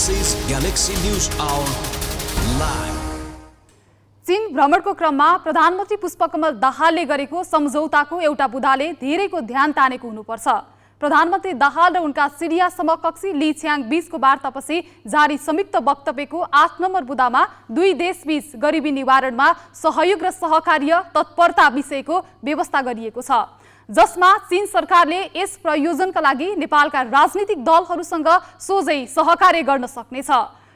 This is Galaxy News Hour Live. चीन भ्रमणको क्रममा प्रधानमन्त्री पुष्पकमल दाहालले गरेको सम्झौताको एउटा बुँदाले धेरैको ध्यान तानेको हुनुपर्छ। प्रधानमन्त्री दाहाल र उनका सिरिया समकक्षी ली छ्याङ बीचको वार्तापछि जारी संयुक्त वक्तव्यको 8 नम्बर बुँदामा दुई देशबीच गरिबी निवारणमा सहयोग र सहकार्य तत्परता विषयको व्यवस्था गरिएको छ, जसमा चीन सरकारले यस प्रयोजनका लागि नेपालका राजनीतिक दलहरूसँग सोझै सहकार्य गर्न सक्नेछ।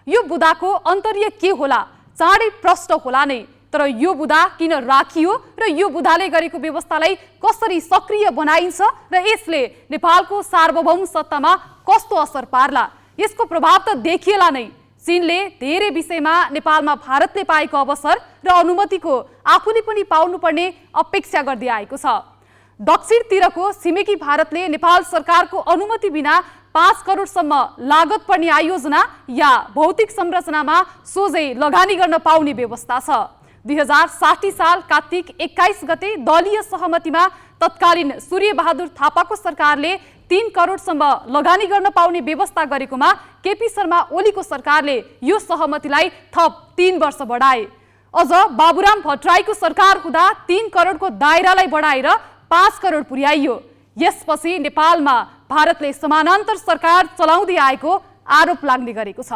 यो बुँदाको अन्तर्य के होला चाँडै प्रष्ट होला नै, तर यो बुँदा किन राखियो र यो बुँदाले गरेको व्यवस्थालाई कसरी सक्रिय बनाइन्छ र यसले नेपालको सार्वभौम सत्तामा कस्तो असर पार्ला, यसको प्रभाव त देखिएला नै। चीनले धेरै विषयमा नेपालमा भारतले पाएको अवसर र अनुमतिको आफूले पनि पाउनुपर्ने अपेक्षा गर्दै आएको छ। दक्षिणतिरको छिमेकी भारतले नेपाल सरकारको अनुमति बिना 5 करोडसम्म लागत पर्ने आयोजना या भौतिक संरचनामा सोझै लगानी गर्न पाउने व्यवस्था छ। 2060 साल कार्तिक 21 गते दलीय सहमतिमा तत्कालीन सूर्यबहादुर थापाको सरकारले 3 करोडसम्म लगानी गर्न पाउने व्यवस्था गरेकोमा केपी शर्मा ओलीको सरकारले यो सहमतिलाई थप 3 वर्ष बढाए। अझ बाबुराम भट्टराईको सरकार हुँदा 3 करोडको दायरालाई बढाएर 5 करोड पुर्याइयो। यसपछि नेपालमा भारतले समानान्तर सरकार चलाउँदै आएको आरोप लाग्ने गरेको छ।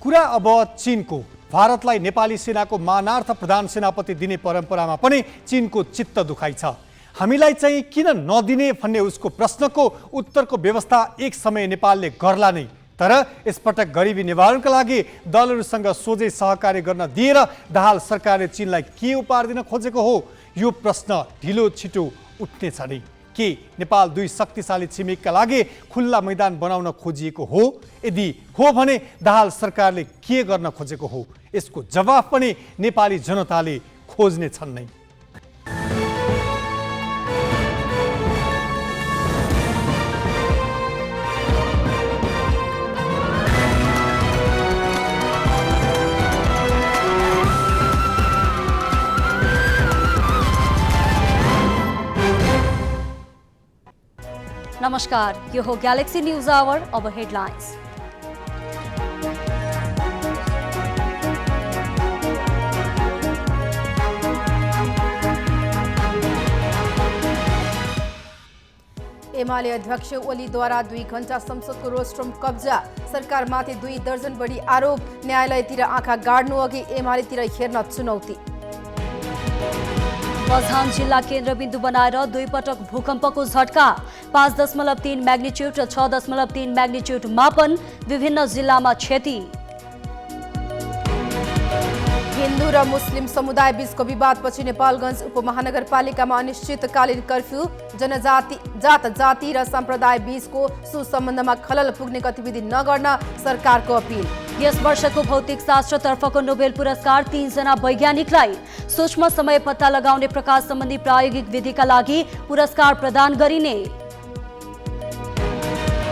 कुरा अब चीनको। भारतलाई नेपाली सेनाको मानार्थ प्रधान सेनापति दिने परम्परामा पनि चीनको चित्त दुखाइ छ। हामीलाई चाहिँ किन नदिने भन्ने उसको प्रश्नको उत्तरको व्यवस्था एक समय नेपालले गर्ला नै, तर यसपटक गरिबी निवारणका लागि दलहरूसँग सोझै सहकार्य गर्न दिएर दाहाल सरकारले चीनलाई के उपहार दिन खोजेको हो, यो प्रश्न ढिलो छिटो उठ्नेछ नै। के नेपाल दुई शक्तिशाली छिमेकका लागि खुल्ला मैदान बनाउन खोजिएको हो? यदि हो भने दाहाल सरकारले के गर्न खोजेको हो, यसको जवाफ पनि नेपाली जनताले खोज्ने छन् नै। नमस्कार, यो हो गैलेक्सी न्यूज आवर। अब हेडलाइंस। एमाले अध्यक्ष ओलीद्वारा 2 घण्टा संसदको रोस्ट्रम कब्जा, सरकारमाथि 2 दर्जन बढी आरोप, न्यायालयतिर आँखा गाड्नु अघि एमालेतिर हेर्न चुनौती। बझाङ जिल्ला केन्द्रबिन्दु बनाएर 2 पटक भूकम्पको झट्का, 5.3 म्याग्निच्युड र 6.3 म्याग्निच्युड मापन, विभिन्न जिल्लामा क्षति। हिन्दू र मुस्लिम समुदाय बीचको विवादपछि नेपालगञ्ज उपमहानगरपालिकामा अनिश्चितकालीन कर्फ्यू, जात जाति र सम्प्रदाय बीचको सुसम्बन्धमा खलल पुग्ने गतिविधि नगर्न सरकारको अपिल। यस वर्षको भौतिक शास्त्रतर्फको नोबेल पुरस्कार 3 जना वैज्ञानिकलाई सूक्ष्म समय पत्ता लगाउने प्रकाश सम्बन्धी प्रायोगिक विधिका लागि पुरस्कार प्रदान गरिने।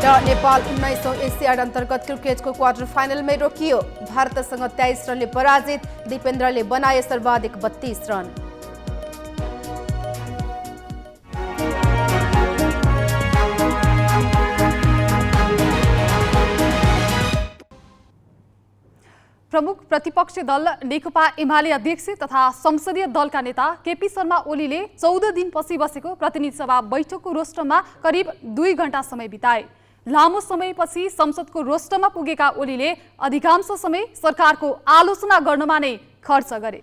र नेपाल 19औं एसियाड अन्तर्गत क्रिकेटको क्वार्टर फाइनलमै रोकियो, भारतसँग 23 रनले पराजित, दिपेन्द्रले बनाए सर्वाधिक 32 रन। प्रमुख प्रतिपक्षी दल नेकपा एमाले अध्यक्ष तथा संसदीय दलका नेता केपी शर्मा ओलीले 14 दिनपछि बसेको प्रतिनिधि सभा बैठकको रोस्टरमा करिब 2 घण्टा समय बिताए। लामो समयपछि संसदको रोस्टरमा पुगेका ओलीले अधिकांश समय सरकारको आलोचना गर्नमा नै खर्च गरे।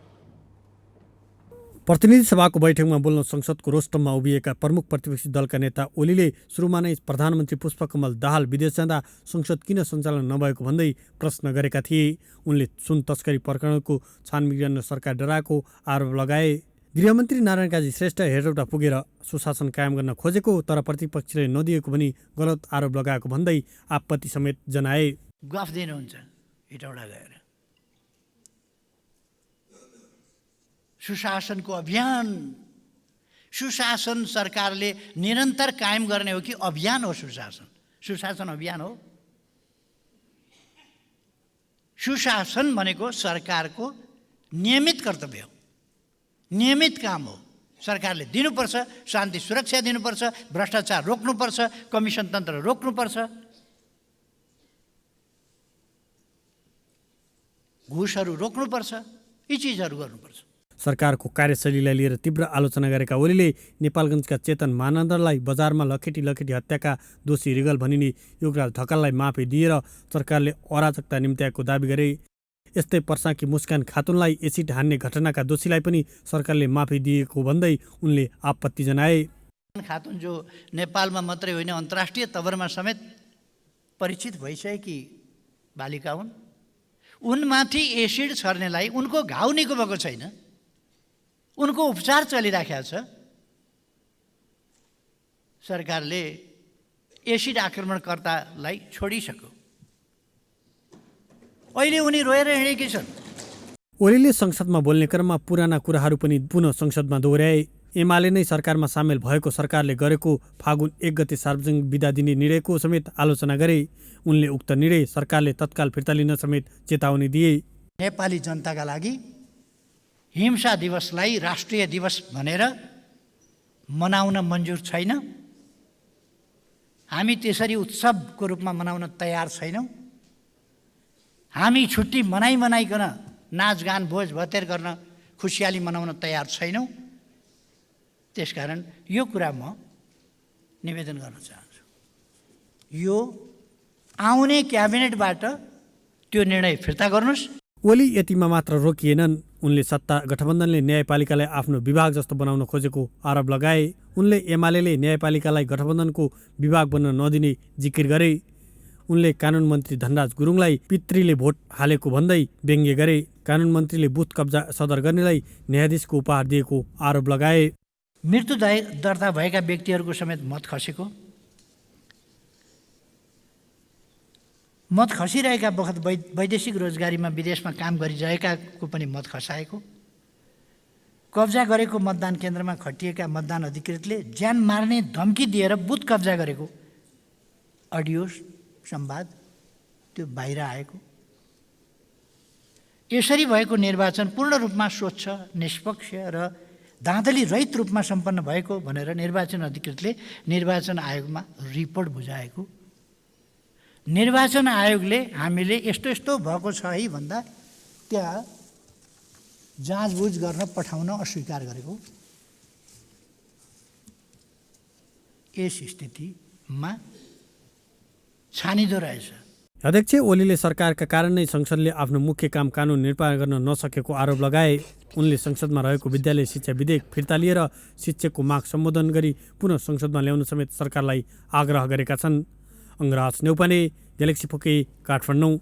प्रतिनिधि सभाको बैठकमा बोल्न संसदको रोस्टममा उभिएका प्रमुख प्रतिपक्षी दलका नेता ओलीले सुरुमा नै प्रधानमन्त्री पुष्पकमल दाहाल विदेश जाँदा संसद किन सञ्चालन नभएको भन्दै प्रश्न गरेका थिए। उनले सुन तस्करी प्रकरणको छानबिन गर्न सरकार डराएको आरोप लगाए। गृहमन्त्री नारायण काजी श्रेष्ठ हेरौँडा पुगेर सुशासन कायम गर्न खोजेको, तर प्रतिपक्षले नदिएको भनी गलत आरोप लगाएको भन्दै आपत्ति समेत जनाए। गफ दिनुहुन्छ हेटौँडा गएर सुशासनको अभियान, सुशासन सरकारले निरन्तर कायम गर्ने हो कि अभियान हो? सुशासन अभियान हो। सुशासन भनेको सरकारको नियमित कर्तव्य हो, नियमित काम हो। सरकारले दिनुपर्छ, शान्ति सुरक्षा दिनुपर्छ, भ्रष्टाचार रोक्नुपर्छ, कमिसन तन्त्र रोक्नुपर्छ। घुसहरू रोक्नुपर्छ, यी चिजहरू गर्नुपर्छ। सरकारको कार्यशैलीलाई लिएर तीव्र आलोचना गरेका ओलीले नेपालगञ्जका चेतन मानन्दरलाई बजारमा लखेटी हत्याका दोषी रिगल भनिने योगराज ढकाललाई माफी दिएर सरकारले अराजकता निम्त्याएको दाबी गरे। यस्तै पर्साकी मुस्कान खातुनलाई एसिड हान्ने घटनाका दोषीलाई पनि सरकारले माफी दिएको भन्दै उनले आपत्ति जनाए। खातुन जो नेपालमा मात्रै होइन अन्तर्राष्ट्रिय तवरमा समेत परिचित भइसकेकी बालिका हुन्, उनमाथि एसिड छर्नेलाई उनको घाउ निको भएको छैन, उनको उपचार चलिराखेको छ। सरकारले एसिड आक्रमणकर्तालाई छोडिसक्यो, अहिले उनी रोएर हिँडेकी छन्। ओलीले संसदमा बोल्ने क्रममा पुराना कुराहरू पनि पुनः संसदमा दोहोर्याए। एमाले नै सरकारमा सामेल भएको सरकारले गरेको फागुन 1 गते सार्वजनिक बिदा दिने निर्णयको समेत आलोचना गरे। उनले उक्त निर्णय सरकारले तत्काल फिर्ता लिन समेत चेतावनी दिए। नेपाली जनताका लागि हिंसा दिवसलाई राष्ट्रिय दिवस भनेर मनाउन मन्जुर छैन। हामी त्यसरी उत्सवको रूपमा मनाउन तयार छैनौँ। हामी छुट्टी मनाइकन नाचगान भोज भतेर गर्न खुसियाली मनाउन तयार छैनौँ। त्यसकारण यो कुरा म निवेदन गर्न चाहन्छु, यो आउने क्याबिनेटबाट त्यो निर्णय फिर्ता गर्नुहोस्। ओली यतिमा मात्र रोकिएनन्। उनले सत्ता गठबन्धनले न्यायपालिकालाई आफ्नो विभाग जस्तो बनाउन खोजेको आरोप लगाए। उनले एमाले न्यायपालिकालाई गठबन्धनको विभाग बन्न नदिने जिकिर गरे। उनले कानुन मन्त्री धनराज गुरुङलाई पितृले भोट हालेको भन्दै व्यङ्ग्य गरे। कानुन मन्त्रीले बुथ कब्जा सदर गर्नेलाई न्यायाधीशको उपहार दिएको आरोप लगाए। मृत्यु दर्ता भएका व्यक्तिहरूको समेत मत खसेको, मत खसिरहेका बखत वैदेशिक रोजगारीमा विदेशमा काम गरिरहेकाको पनि मत खसाएको, कब्जा गरेको मतदान केन्द्रमा खटिएका मतदान अधिकृतले ज्यान मार्ने धम्की दिएर बुथ कब्जा गरेको अडियो संवाद त्यो बाहिर आएको। यसरी भएको निर्वाचन पूर्ण रूपमा स्वच्छ, निष्पक्ष र धाँधली रहित रूपमा सम्पन्न भएको भनेर निर्वाचन अधिकृतले निर्वाचन आयोगमा रिपोर्ट बुझाएको। निर्वाचन आयोगले हामीले यस्तो यस्तो भएको छ है भन्दा त्यहाँ जाँचबुझ गर्न पठाउन अस्वीकार गरेको। यस स्थितिमा छानिँदो रहेछ। अध्यक्ष ओलीले सरकारका कारण नै संसदले आफ्नो मुख्य काम कानुन निर्माण गर्न नसकेको आरोप लगाए। उनले संसदमा रहेको विद्यालय शिक्षा विधेयक फिर्ता लिएर शिक्षकको माग सम्बोधन गरी पुनः संसदमा ल्याउन समेत सरकारलाई आग्रह गरेका छन्। अङ्गराज नेउपाने, ग्यालेक्सी फोके, काठमाडौँ।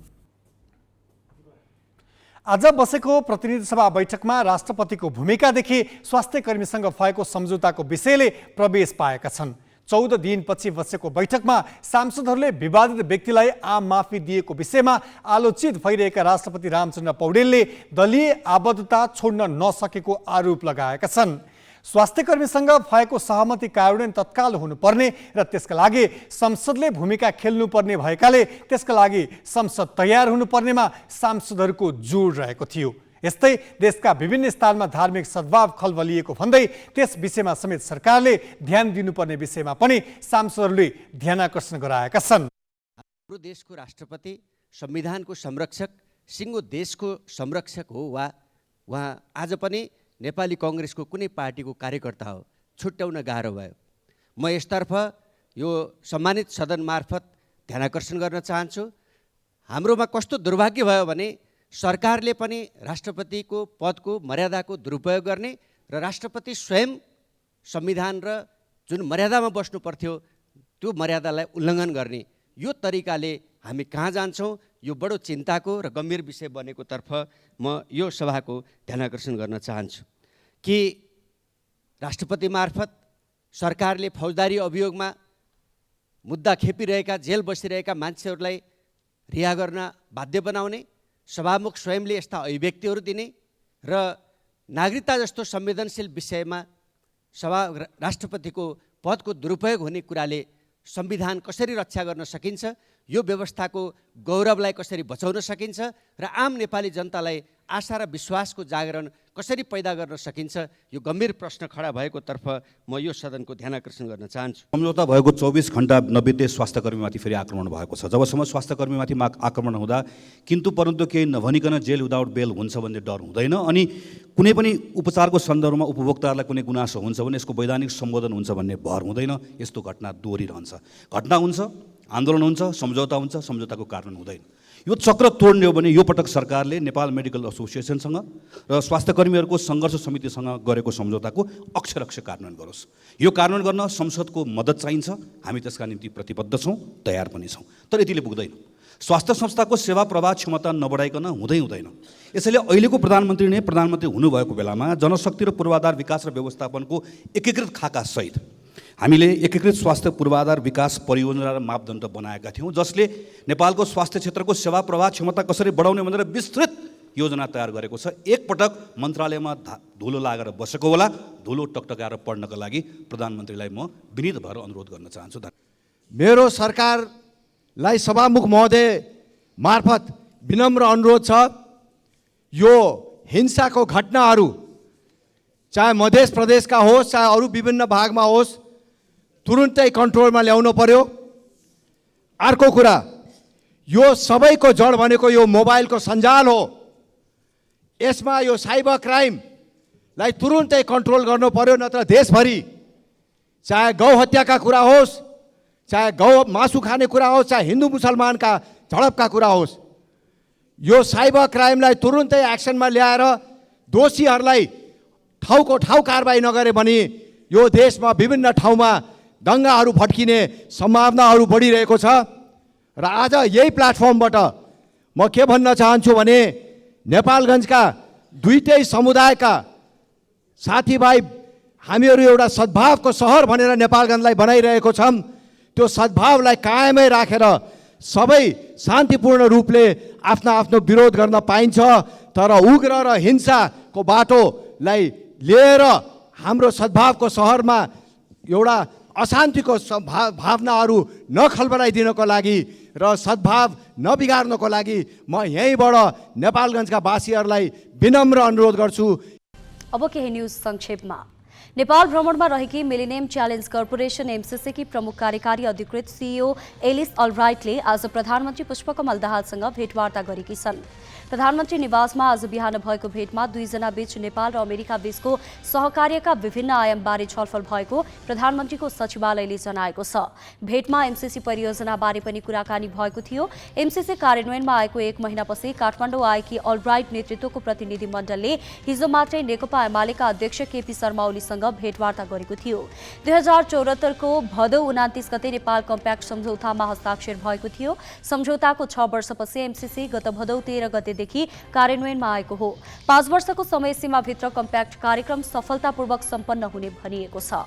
आज बसेको प्रतिनिधि सभा बैठकमा राष्ट्रपतिको भूमिकादेखि स्वास्थ्य कर्मीसँग भएको सम्झौताको विषयले प्रवेश पाएका छन्। 14 दिनपछि बसेको बैठकमा सांसदहरूले विवादित व्यक्तिलाई आम माफी दिएको विषयमा आलोचित भइरहेका राष्ट्रपति रामचन्द्र पौडेलले दलीय आबद्धता छोड्न नसकेको आरोप लगाएका छन्। स्वास्थ्यकर्मीसँग भएको सहमति कार्यान्वयन तत्काल हुनुपर्ने र त्यसका लागि संसदले भूमिका खेल्नुपर्ने भएकाले त्यसका लागि संसद तयार हुनुपर्नेमा सांसदहरूको जोड रहेको थियो। यस्तै देशका विभिन्न स्थानमा धार्मिक सद्भाव खलबलिएको भन्दै त्यस विषयमा समेत सरकारले ध्यान दिनुपर्ने विषयमा पनि सांसदहरूले ध्यानाकर्षण गराएका छन्। हाम्रो देशको राष्ट्रपति संविधानको संरक्षक, सिङ्गो देशको संरक्षक हो वा उहाँ आज पनि नेपाली काङ्ग्रेसको कुनै पार्टीको कार्यकर्ता हो, छुट्याउन गाह्रो भयो। म यसतर्फ यो सम्मानित सदन मार्फत ध्यानाकर्षण गर्न चाहन्छु। हाम्रोमा कस्तो दुर्भाग्य भयो भने सरकारले पनि राष्ट्रपतिको पदको मर्यादाको दुरुपयोग गर्ने र राष्ट्रपति स्वयं संविधान र जुन मर्यादामा बस्नु पर्थ्यो त्यो मर्यादालाई उल्लङ्घन गर्ने यो तरिकाले हामी कहाँ जान्छौँ, यो बडो चिन्ताको र गम्भीर विषय बनेको तर्फ म यो सभाको ध्यानाकर्षण गर्न चाहन्छु कि राष्ट्रपति मार्फत सरकारले फौजदारी अभियोगमा मुद्दा खेपिरहेका, जेल बसिरहेका मान्छेहरूलाई रिहा गर्न बाध्य बनाउने, सभामुख स्वयंले यस्ता अभिव्यक्तिहरू दिने र नागरिकता जस्तो संवेदनशील विषयमा राष्ट्रपतिको पदको दुरुपयोग हुने कुराले संविधान कसरी रक्षा गर्न सकिन्छ यो व्यवस्थाको गौरवलाई कसरी बचाउन सकिन्छ र आम नेपाली जनतालाई आशा र विश्वासको जागरण कसरी पैदा गर्न सकिन्छ, यो गम्भीर प्रश्न खडा भएको तर्फ म यो सदनको ध्यान आकर्षण गर्न चाहन्छु। सम्झौता भएको 24 घण्टा नबित्दै स्वास्थ्यकर्मीमाथि फेरि आक्रमण भएको छ। जबसम्म स्वास्थ्यकर्मीमाथि आक्रमण हुँदा किन्तु परन्तु केही नभनिकन जेल विदाउट बेल हुन्छ भन्ने डर हुँदैन, अनि कुनै पनि उपचारको सन्दर्भमा उपभोक्ताहरूलाई कुनै गुनासो हुन्छ भने यसको वैधानिक सम्बोधन हुन्छ भन्ने भर हुँदैन। यस्तो घटना दोहोरिरहन्छ, घटना हुन्छ, आन्दोलन हुन्छ, सम्झौता हुन्छ, सम्झौताको कार्यान्वयन हुँदैन। यो चक्र तोड्ने हो भने यो पटक सरकारले नेपाल मेडिकल एसोसिएसनसँग र स्वास्थ्यकर्मीहरूको सङ्घर्ष समितिसँग गरेको सम्झौताको अक्षर कार्यान्वयन गरोस्। यो कार्यान्वयन गर्न संसदको मद्दत चाहिन्छ। हामी त्यसका निम्ति प्रतिबद्ध छौँ, तयार पनि छौँ। तर यतिले पुग्दैन। स्वास्थ्य संस्थाको सेवा प्रवाह क्षमता नबढाइकन हुँदैन। यसैले अहिलेको प्रधानमन्त्री नै प्रधानमन्त्री हुनुभएको बेलामा जनशक्ति र पूर्वाधार विकास र व्यवस्थापनको एकीकृत खाका सहित हामीले एकीकृत स्वास्थ्य पूर्वाधार विकास परियोजना र मापदण्ड बनाएका थियौँ, जसले नेपालको स्वास्थ्य क्षेत्रको सेवा प्रवाह क्षमता कसरी बढाउने भनेर विस्तृत योजना तयार गरेको छ। एकपटक मन्त्रालयमा धुलो लागेर बसेको होला, धुलो टकटकाएर पढ्नका लागि प्रधानमन्त्रीलाई म विनीत भएर अनुरोध गर्न चाहन्छु। मेरो सरकारलाई सभामुख महोदय मार्फत विनम्र अनुरोध छ, यो हिंसाको घटनाहरू चाहे मध्य प्रदेशका होस् चाहे अरू विभिन्न भागमा होस् तुरुन्तै कन्ट्रोलमा ल्याउनु पर्यो। अर्को कुरा, यो सबैको जड भनेको यो मोबाइलको सञ्जाल हो। यसमा यो साइबर क्राइमलाई तुरुन्तै कन्ट्रोल गर्नु पर्यो, नत्र देशभरि चाहे गौ हत्याका कुरा होस्, चाहे गौ मासु खाने कुरा होस्, चाहे हिन्दू मुसलमानका झडपका कुरा होस्, यो साइबर क्राइमलाई तुरुन्तै एक्सनमा ल्याएर दोषीहरूलाई ठाउँको ठाउँ कारबाही नगरे भने यो देशमा विभिन्न ठाउँमा दङ्गाहरू भड्किने सम्भावनाहरू बढिरहेको छ। र आज यही प्लेटफर्मबाट म के भन्न चाहन्छु भने नेपालगञ्जका दुईटै समुदायका साथीभाइ हामीहरू एउटा सद्भावको सहर भनेर नेपालगञ्जलाई बनाइरहेको छौँ। त्यो सद्भावलाई कायमै राखेर सबै शान्तिपूर्ण रूपले आफ्नो आफ्नो विरोध गर्न पाइन्छ, तर उग्र र हिंसाको बाटोलाई लिएर हाम्रो सद्भावको सहरमा एउटा अशान्तिको भावनाहरू नखलबलाइदिनको लागि र सद्भाव नबिगार्नको लागि म यहीँबाट नेपालगञ्जका वासीहरूलाई विनम्र अनुरोध गर्छु। अब केही न्यूज संक्षेपमा। नेपाल भ्रमणमा रहेकी मिलेनियम च्यालेन्ज कर्पोरेसन एमसीसी की प्रमुख कार्यकारी अधिकृत सीईओ एलिस अलराइटले आज प्रधानमन्त्री पुष्पकमल दाहालसँग भेटवार्ता गरेकी छन्। प्रधानमन्त्री निवासमा आज बिहान भएको भेटमा दुईजना बीच नेपाल र अमेरिका बीचको सहकार्यका विभिन्न आयामबारे छलफल भएको प्रधानमन्त्रीको सचिवालयले जनाएको छ। भेटमा एमसीसी परियोजनाबारे पनि कुराकानी भएको थियो। एमसीसी कार्यान्वयनमा आएको 1 महिनापछि काठमाडौँ आएकी अलराइट नेतृत्वको प्रतिनिधि मण्डलले हिजो मात्रै नेकपा एमालेका अध्यक्ष केपी शर्मा ओलीसँग भेटवार्ता गरेको थियो। 2074 को भदौ 29 गते नेपाल कम्प्याक्ट सम्झौतामा हस्ताक्षर भएको थियो। सम्झौताको 6 वर्षपछि एमसीसी गत भदौ 13 गतेदेखि कार्यान्वयनमा आएको हो। 5 वर्षको समय सीमाभित्र कम्प्याक्ट कार्यक्रम सफलतापूर्वक सम्पन्न हुने भनिएको छ।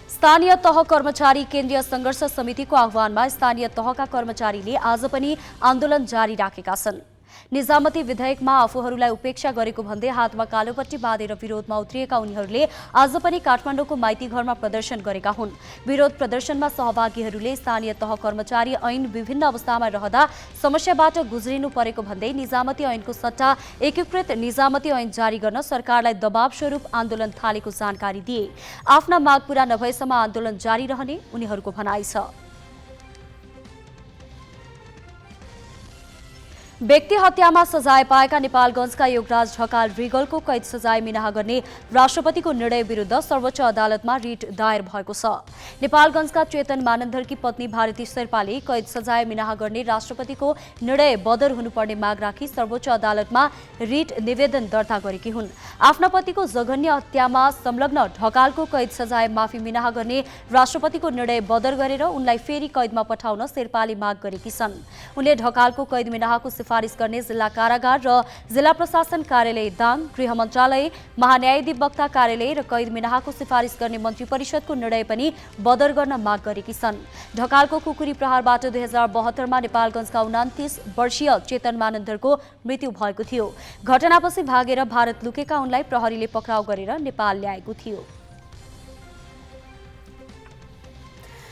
स्थानीय तह कर्मचारी केन्द्रीय संघर्ष समितिको आह्वानमा स्थानीय तहका कर्मचारीले आज पनि आन्दोलन जारी राखेका छन्। निजामती विधेयकमा आफूहरूलाई उपेक्षा गरेको भन्दै हातमा कालोपट्टी बाँधेर विरोधमा उत्रिएका उनीहरूले आज पनि काठमाडौँको माइती घरमा प्रदर्शन गरेका हुन्। विरोध प्रदर्शनमा सहभागीहरूले स्थानीय तह कर्मचारी ऐन विभिन्न अवस्थामा रहँदा समस्याबाट गुज्रिनु परेको भन्दै निजामती ऐनको सट्टा एकीकृत निजामती ऐन जारी गर्न सरकारलाई दबाव स्वरूप आन्दोलन थालेको जानकारी दिए। आफ्ना माग पूरा नभएसम्म आन्दोलन जारी रहने उनीहरूको भनाइ छ। व्यक्ति हत्यामा सजाय पाएका नेपालगञ्जका योगराज ढकाल रिगलको कैद सजाय मिनाहा गर्ने राष्ट्रपतिको निर्णय विरुद्ध सर्वोच्च अदालतमा रिट दायर भएको छ। नेपालगञ्जका चेतन मानन्धरकी पत्नी भारती शेर्पाले कैद सजाय मिनाहा गर्ने राष्ट्रपतिको निर्णय बदर हुनुपर्ने माग राखी सर्वोच्च अदालतमा रिट निवेदन दर्ता गरेकी हुन्। आफ्ना पतिको जघन्य हत्यामा संलग्न ढकालको कैद सजाय माफी मिनाहा गर्ने राष्ट्रपतिको निर्णय बदर गरेर उनलाई फेरि कैदमा पठाउन शेर्पाले माग गरेकी छन्। उनले ढकालको कैद मिनाहाको सिफारिस गर्ने जिल्ला कारागार र जिल्ला प्रशासन कार्यालय दाङ, गृह मन्त्रालय, महान्यायाधिवक्ता कार्यालय र कैद मिनाहाको सिफारिस गर्ने मन्त्री परिषदको निर्णय पनि बदर गर्न माग गरेकी छन्। ढकालको कुकुरी प्रहारबाट 2072 मा नेपालगञ्जका 29 वर्षीय चेतन मानन्धरको मृत्यु भएको थियो। घटनापछि भागेर भारत लुकेका उनलाई प्रहरीले पक्राउ गरेर नेपाल ल्याएको थियो।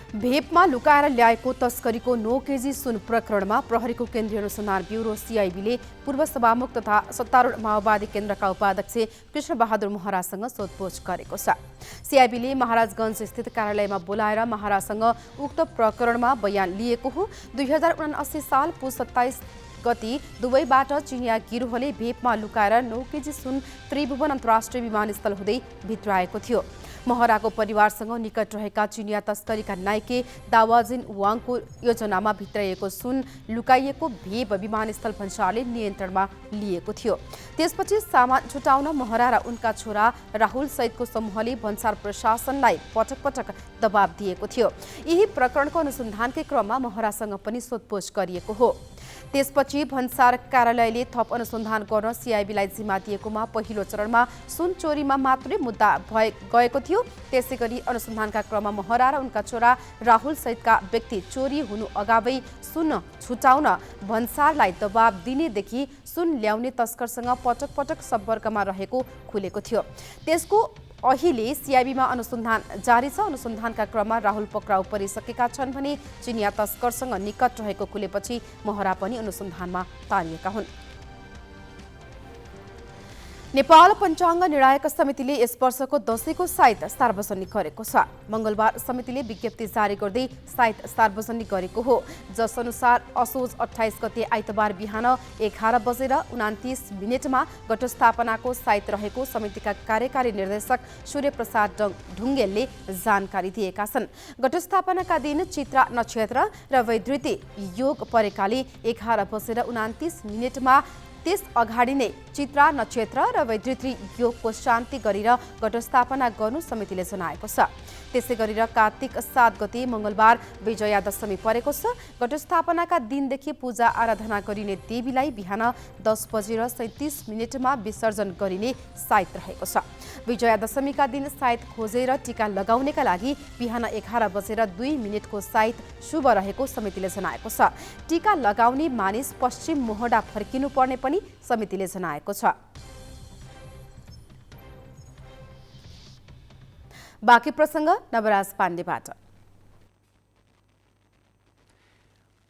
भेपमा लुकाएर ल्याएको तस्करीको 9 केजी सुन प्रकरणमा प्रहरीको केन्द्रीय अनुसन्धान ब्युरो सिआइबीले पूर्व सभामुख तथा सत्तारूढ माओवादी केन्द्रका उपाध्यक्ष कृष्णबहादुर महरासँग सोधपुछ गरेको छ। सिआइबीले महाराजगञ्ज स्थित कार्यालयमा बोलाएर महरासँग उक्त प्रकरणमा बयान लिएको हो। 2079 साल पुस 27 गति दुबईबाट चिनिया गिरोहले भेपमा लुकाएर 9 केजी सुन त्रिभुवन अन्तर्राष्ट्रिय विमानस्थल हुँदै भित्राएको थियो। महराको परिवारसँग निकट रहेका चिनिया तस्करीका नाइके दावाजिन वाङको योजनामा भित्राइएको सुन लुकाइएको भेप विमानस्थल भन्सारले नियन्त्रणमा लिएको थियो। त्यसपछि सामान छुटाउन महरा र उनका छोरा राहुल सहितको समूहले भन्सार प्रशासनलाई पटक पटक दबाब दिएको थियो। यही प्रकरणको अनुसन्धानकै क्रममा महरासँग पनि सोधपुछ गरिएको हो। त्यसपछि भन्सार कार्यालयले थप अनुसन्धान गर्न सिआइबीलाई जिम्मा दिएकोमा पहिलो चरणमा सुन चोरीमा मात्रै मुद्दा गएको थियो। त्यसैगरी अनुसन्धानका क्रममा महरा र उनका छोरा राहुल सहितका व्यक्ति चोरी हुनु अगावै सुन छुटाउन भन्सारलाई दबाब दिनेदेखि सुन ल्याउने तस्करसँग पटक पटक सम्पर्कमा रहेको खुलेको थियो। त्यसको अहिले सिआइबीमा अनुसन्धान जारी छ। अनुसन्धानका क्रममा राहुल पक्राउ परिसकेका छन् भने चिनिया तस्करसँग निकट रहेको खुलेपछि महरा पनि अनुसन्धानमा तानिएका हुन्। नेपाल पञ्चाङ्ग निर्णायक समितिले यस वर्षको दशैंको साइत सार्वजनिक गरेको छ। मंगलबार समितिले विज्ञप्ति जारी गर्दै साइत सार्वजनिक गरेको हो। जसअनुसार असोज 28 गते आइतबार बिहान 11:29 घटस्थापनाको साइत रहेको समितिका कार्यकारी निर्देशक सूर्यप्रसाद ढुङ्गेलले जानकारी दिएका छन्। घटस्थापनाका दिन चित्रा नक्षत्र र वैद्युति योग परेकाले 11:29 त्यस अगाडि नै चित्रा नक्षत्र र वैद्युति योगको शान्ति गरेर घटस्थापना गर्नु समितिले जनाएको छ। त्यसै गरेर कार्तिक 7 गते मंगलबार विजया दशमी परेको छ। घटस्थापनाका दिनदेखि पूजा आराधना गरिने देवीलाई बिहान 10:37 विसर्जन गरिने साइत रहेको छ। विजया दशमीका दिन साइत खोजेर टीका लगाउनेका लागि बिहान 11:02 को साइत शुभ रहेको समितिले जनाएको छ। टीका लगाउने मानिस पश्चिम मोहडा फर्किनु पर्ने पनि समितिले जनाएको छ। बाँकी प्रसंग नवराज पाण्डेबाट।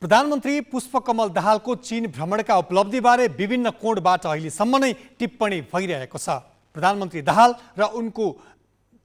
प्रधानमन्त्री पुष्पकमल दाहालको चीन भ्रमणका उपलब्धिबारे विभिन्न कोणबाट अहिलेसम्म नै टिप्पणी भइरहेको छ। प्रधानमन्त्री दाहाल र उनको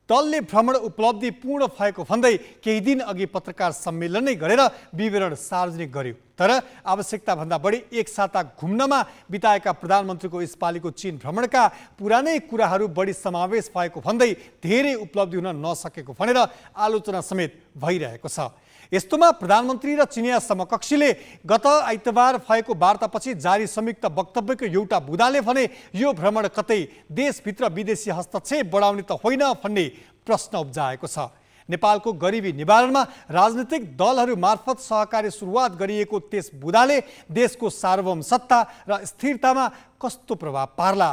दलले भ्रमण उपलब्धि पूर्ण भएको भन्दै केही दिन अघि पत्रकार सम्मेलन नै गरेर विवरण सार्वजनिक गर्यो। तर आवश्यकताभन्दा बढी एक साता घुम्नमा बिताएका प्रधानमन्त्रीको यसपालिको चीन भ्रमणका पुरानै कुराहरू बढी समावेश भएको भन्दै धेरै उपलब्धि हुन नसकेको भनेर आलोचना समेत भइरहेको छ। यस्तोमा प्रधानमन्त्री र चिनिया समकक्षीले गत आइतबार भएको वार्तापछि जारी संयुक्त वक्तव्यको एउटा बुदाले भने यो भ्रमण कतै देशभित्र विदेशी हस्तक्षेप बढाउने त होइन भन्ने प्रश्न उब्जाएको छ। नेपालको गरिबी निवारणमा राजनीतिक दलहरू मार्फत सहकारी सुरुवात गरिएको त्यस बुदाले देशको सार्वभौम सत्ता र स्थिरतामा कस्तो प्रभाव पार्ला?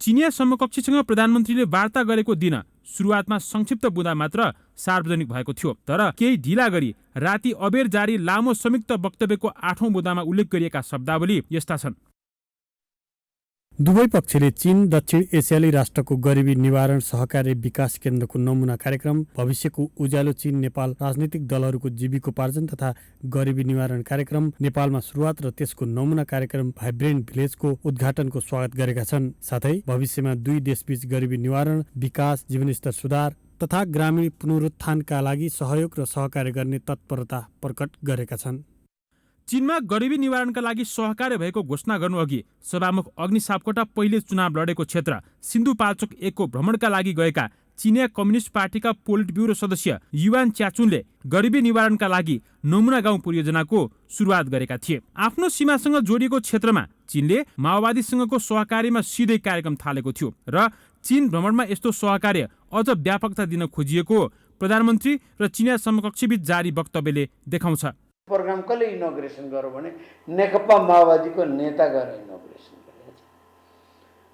चिनिया समकक्षीसँग प्रधानमन्त्रीले वार्ता गरेको दिन सुरुवातमा संक्षिप्त बुदा मात्र सार्वजनिक भएको थियो। तर केही ढिला गरी राति अबेर जारी लामो संयुक्त वक्तव्यको 8औं बुदामा उल्लेख गरिएका शब्दावली यस्ता छन्। दुवै पक्षले चीन दक्षिण एसियाली राष्ट्रको गरिबी निवारण सहकारी विकास केन्द्रको नमुना कार्यक्रम, भविष्यको उज्यालो चीन नेपाल राजनीतिक दलहरूको जीविकोपार्जन तथा गरिबी निवारण कार्यक्रम, नेपालमा सुरुवात र त्यसको नमुना कार्यक्रम भाइब्रेन्ट भिलेजको उद्घाटनको स्वागत गरेका छन्। साथै भविष्यमा दुई देशबीच गरिबी निवारण, विकास, जीवनस्तर सुधार तथा ग्रामीण पुनरुत्थानका लागि सहयोग र सहकार्य गर्ने तत्परता प्रकट गरेका छन्। चीनमा गरिबी निवारणका लागि सहकार्य भएको घोषणा गर्नुअघि सभामुख अग्नि सापकोटा पहिले चुनाव लडेको क्षेत्र सिन्धुपाल्चोक 1 को भ्रमणका लागि गएका चिनिया कम्युनिस्ट पार्टीका पोलिट ब्युरो सदस्य युवान च्याचुनले गरिबी निवारणका लागि नमुना गाउँ परियोजनाको सुरुवात गरेका थिए। आफ्नो सीमासँग जोडिएको क्षेत्रमा चीनले माओवादीसँगको सहकार्यमा सिधै कार्यक्रम थालेको थियो र चीन भ्रमणमा यस्तो सहकार्य अझ व्यापकता दिन खोजिएको प्रधानमन्त्री र चिनिया समकक्षीबीच जारी वक्तव्यले देखाउँछ। प्रोग्राम कसले इनोग्रेसन गर्यो भने नेकपा माओवादीको नेता गएर इनोग्रेसन गरे।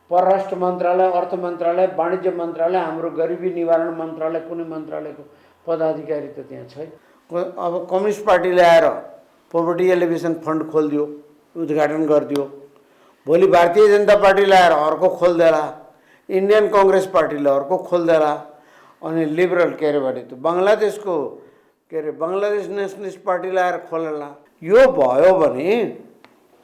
परराष्ट्र मन्त्रालय, अर्थ मन्त्रालय, वाणिज्य मन्त्रालय, हाम्रो गरिबी निवारण मन्त्रालय, कुनै मन्त्रालयको पदाधिकारी त त्यहाँ छैन। अब कम्युनिस्ट पार्टीले आएर पोभर्टी एलिभेसन फन्ड खोलिदियो, उद्घाटन गरिदियो। भोलि भारतीय जनता पार्टीले आएर अर्को खोलिदेला, इन्डियन कङ्ग्रेस पार्टीले अर्को खोलिदेला, अनि लिबरल के अरे भने त बङ्गलादेशको के अरे बङ्गलादेश नेसनलिस्ट पार्टीले आएर खोलेला। यो भयो भने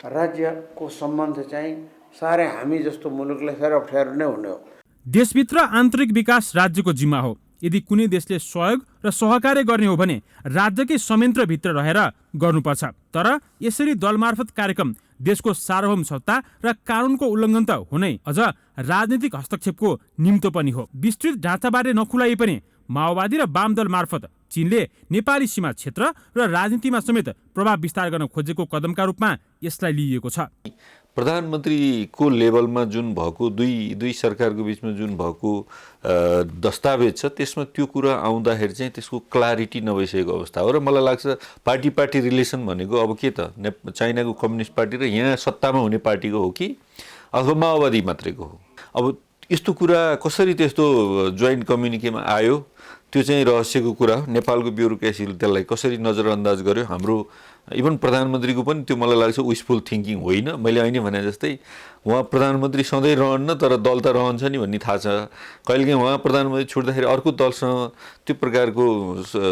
राज्यको सम्बन्ध चाहिँ साह्रै हामी जस्तो मुलुकले फेरि अप्ठ्यारो नै हुने हो। देशभित्र आन्तरिक विकास राज्यको जिम्मा हो। यदि कुनै देशले सहयोग र सहकार्य गर्ने हो भने राज्यकै संयन्त्रभित्र रहेर गर्नुपर्छ। तर यसरी दलमार्फत कार्यक्रम देशको सार्वभौम सत्ता र कानुनको उल्लङ्घन त हुनै अझ राजनीतिक हस्तक्षेपको निम्तो पनि हो। विस्तृत ढाँचाबारे नखुलाइ पनि माओवादी र वाम दल मार्फत चीनले नेपाली सीमा क्षेत्र र राजनीतिमा समेत प्रभाव विस्तार गर्न खोजेको कदमका रूपमा यसलाई लिइएको छ। प्रधानमन्त्रीको लेभलमा जुन भएको दुई सरकारको बिचमा जुन भएको दस्तावेज छ त्यसमा त्यो कुरा आउँदाखेरि चाहिँ त्यसको क्ल्यारिटी नभइसकेको अवस्था हो। र मलाई लाग्छ पार्टी रिलेसन भनेको अब के त चाइनाको कम्युनिस्ट पार्टी र यहाँ सत्तामा हुने पार्टीको हो कि अथवा माओवादी मात्रैको हो। अब यस्तो कुरा कसरी त्यस्तो जोइन्ट कम्युनिकेमा आयो त्यो चाहिँ रहस्यको कुरा हो। नेपालको ब्युरोक्रेसीले त्यसलाई कसरी नजरअन्दाज गर्यो। हाम्रो इभन प्रधानमन्त्रीको पनि त्यो मलाई लाग्छ विशफुल थिङ्किङ होइन। मैले अहिले भने जस्तै उहाँ प्रधानमन्त्री सधैँ रहन्न तर दल त रहन्छ नि भन्ने थाहा छ। कहिलेकाहीँ उहाँ प्रधानमन्त्री छुट्दाखेरि अर्को दलसँग त्यो प्रकारको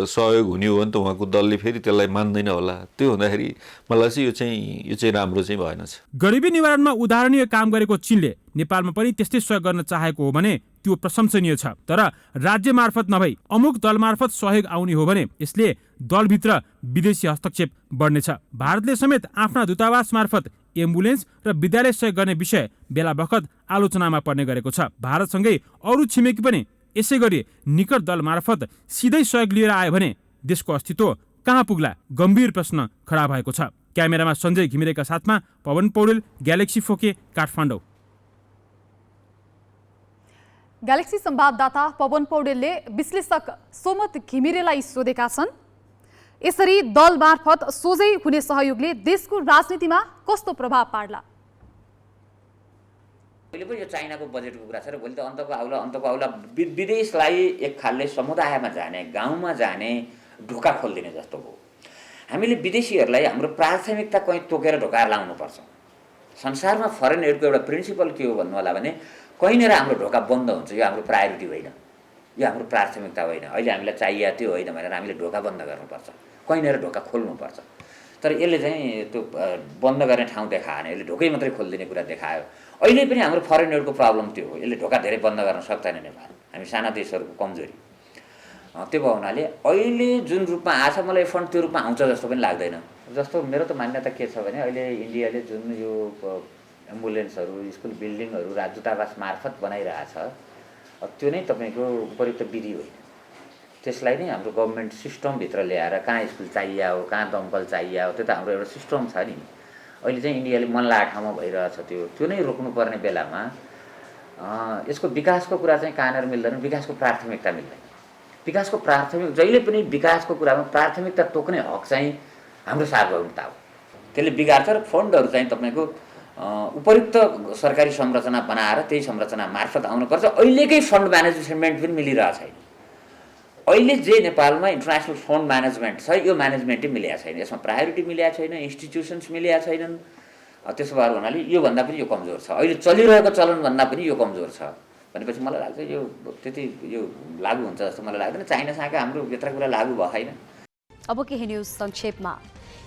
सहयोग हुने हो भने त उहाँको दलले फेरि त्यसलाई मान्दैन होला। त्यो हुँदाखेरि मलाई लाग्छ यो चाहिँ राम्रो चाहिँ भएन। गरिबी निवारणमा उदाहरणीय काम गरेको चीनले नेपालमा पनि त्यस्तै सहयोग गर्न चाहेको हो भने त्यो प्रशंसनीय छ। तर राज्य मार्फत नभई अमुक दल मार्फत सहयोग आउने हो भने यसले दलभित्र विदेशी हस्तक्षेप बढ्नेछ। भारतले समेत आफ्ना दूतावास मार्फत एम्बुलेन्स र विद्यालय सहयोग गर्ने विषय बेला बखत आलोचनामा पर्ने गरेको छ। भारतसँगै अरू छिमेकी पनि यसै गरी निकट दल मार्फत सिधै सहयोग लिएर आयो भने देशको अस्तित्व कहाँ पुग्ला गम्भीर प्रश्न खडा भएको छ। क्यामेरामा सञ्जय घिमिरेका साथमा पवन पौडेल, ग्यालेक्सी फोके, काठमाडौँ। ग्यालेक्सी संवाददाता पवन पौडेलले विश्लेषक सोमत घिमिरेलाई सोधेका छन्, यसरी दल मार्फत सोझै हुने सहयोगले देशको राजनीतिमा कस्तो प्रभाव पार्ला? अहिले पनि यो चाइनाको बजेटको कुरा छ र भोलि त अन्तको आउला विदेशलाई एक खालले समुदायमा जाने, गाउँमा जाने ढोका खोलिदिने जस्तो हो। हामीले विदेशीहरूलाई हाम्रो प्राथमिकता कहीँ तोकेर ढोका लाउनुपर्छ। संसारमा फरेन एडको एउटा प्रिन्सिपल के हो भन्नु होला भने कहीँनिर हाम्रो ढोका बन्द हुन्छ। यो हाम्रो प्रायोरिटी होइन, यो हाम्रो प्राथमिकता होइन। अहिले हामीलाई चाहिएको त्यो होइन भनेर हामीले ढोका बन्द गर्नुपर्छ, कहीँनिर ढोका खोल्नुपर्छ। तर यसले चाहिँ त्यो बन्द गर्ने ठाउँ देखाएन, यसले ढोकै मात्रै खोलिदिने कुरा देखायो। अहिले पनि हाम्रो फरेन एडको प्रब्लम त्यो हो, यसले ढोका धेरै बन्द गर्न सक्दैन नेपाल। हामी साना देशहरूको कमजोरी त्यो भयो हुनाले अहिले जुन रूपमा आछ मलाई फन्ड त्यो रूपमा आउँछ जस्तो पनि लाग्दैन। जस्तो मेरो त मान्यता के छ भने अहिले इन्डियाले जुन यो एम्बुलेन्सहरू, स्कुल बिल्डिङहरू दूतावास मार्फत बनाइरहेछ त्यो नै तपाईँको उपयुक्त विधि होइन। त्यसलाई नै हाम्रो गभर्मेन्ट सिस्टमभित्र ल्याएर कहाँ स्कुल चाहियो हो, कहाँ दमकल चाहियो हो, त्यो त हाम्रो एउटा सिस्टम छ नि। अहिले चाहिँ इन्डियाले मन लागेको ठाउँमा भइरहेछ त्यो नै रोक्नुपर्ने बेलामा यसको विकासको कुरा चाहिँ कहाँनिर मिल्दैन, विकासको प्राथमिकता मिल्दैन। विकासको जहिले पनि विकासको कुरामा प्राथमिकता तोक्ने हक चाहिँ हाम्रो सार्वभौमिकता हो। त्यसले बिगार्छ र फन्डहरू चाहिँ तपाईँको उपयुक्त सरकारी संरचना बनाएर त्यही संरचना मार्फत आउनुपर्छ। अहिलेकै फन्ड म्यानेजमेन्ट पनि मिलिरहेको छैन। अहिले जे नेपालमा इन्टरनेसनल फन्ड म्यानेजमेन्ट छ यो म्यानेजमेन्टै मिलेको छैन, यसमा प्रायोरिटी मिलेको छैन, इन्स्टिट्युसन्स मिलेका छैनन्। त्यसो भएर हुनाले योभन्दा पनि यो कमजोर छ। अहिले चलिरहेको चलनभन्दा पनि यो कमजोर छ भनेपछि मलाई लाग्छ यो त्यति यो लागू हुन्छ जस्तो मलाई लाग्दैन। चाइनासँग हाम्रो यत्र कुरा लागू भएको छैन। अब केही न्युज संक्षेपमा।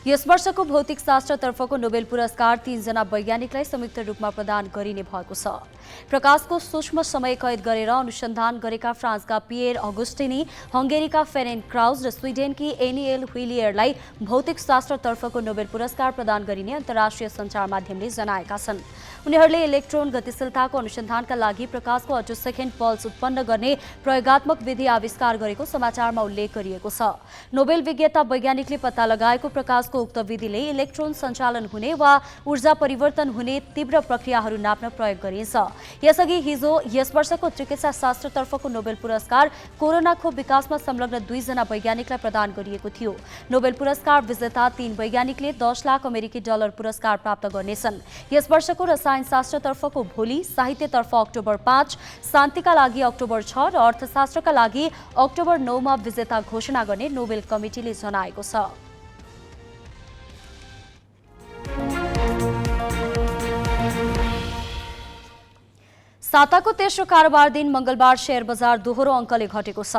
यस वर्षको भौतिक शास्त्रतर्फको नोबेल पुरस्कार 3 जना वैज्ञानिकलाई संयुक्त रूपमा प्रदान गरिने भएको छ। प्रकाशको सूक्ष्म समय कैद गरेर अनुसन्धान गरेका फ्रान्सका पिएर अगुस्टिनी, हंगेरीका फेरेन्क क्राउज र स्विडेनकी एनिएल व्हिलियरलाई भौतिक शास्त्रतर्फको नोबेल पुरस्कार प्रदान गरिने अन्तर्राष्ट्रिय सञ्चार माध्यमले जनाएका छन्। उनीहरूले इलेक्ट्रोन गतिशीलताको अनुसन्धानका लागि प्रकाशको अटोसेकेन्ड पल्स उत्पन्न गर्ने प्रयोगात्मक विधि आविष्कार गरेको समाचारमा उल्लेख गरिएको छ। नोबेल विजेता वैज्ञानिकले पत्ता लगाएको प्रकाशको उक्त विधिले इलेक्ट्रोन सञ्चालन हुने वा ऊर्जा परिवर्तन हुने तीव्र प्रक्रियाहरू नाप्न प्रयोग गरिन्छ। यसअघि हिजो यस वर्षको चिकित्सा शास्त्रतर्फको नोबेल पुरस्कार कोरोना खोप विकासमा संलग्न 2 जना वैज्ञानिकलाई प्रदान गरिएको थियो। नोबेल पुरस्कार विजेता 3 वैज्ञानिकले 10 लाख अमेरिकी डलर पुरस्कार प्राप्त गर्नेछन्। यस वर्षको रसायनशास्त्रतर्फको भोलि, साहित्यतर्फ अक्टोबर 5, शान्तिका लागि अक्टोबर 6 र अर्थशास्त्रका लागि अक्टोबर 9 मा विजेता घोषणा गर्ने नोबेल कमिटीले जनाएको छ। साताको तेस्रो कारोबार दिन मंगलबार शेयर बजार दोहोरो अङ्कले घटेको छ।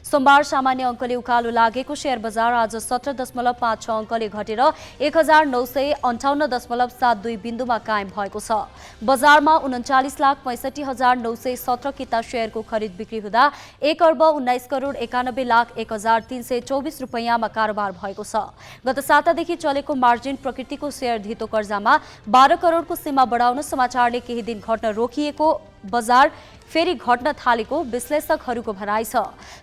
सोमबार सामान्य अङ्कले उकालो लागेको शेयर बजार आज 17.56 अङ्कले घटेर 1958.72 बिन्दुमा कायम भएको छ। बजारमा 39,65,917 किता शेयरको खरिद बिक्री हुँदा 1,19,91,01,324 रुपैयाँमा कारोबार भएको छ। गत सातादेखि चलेको मार्जिन प्रकृतिको शेयर धितो कर्जामा 12 करोडको सीमा बढाउन समाचारले केही दिन घट्न रोकिएको बजार फेरि घट्न थालेको विश्लेषकहरूको भनाइ छ।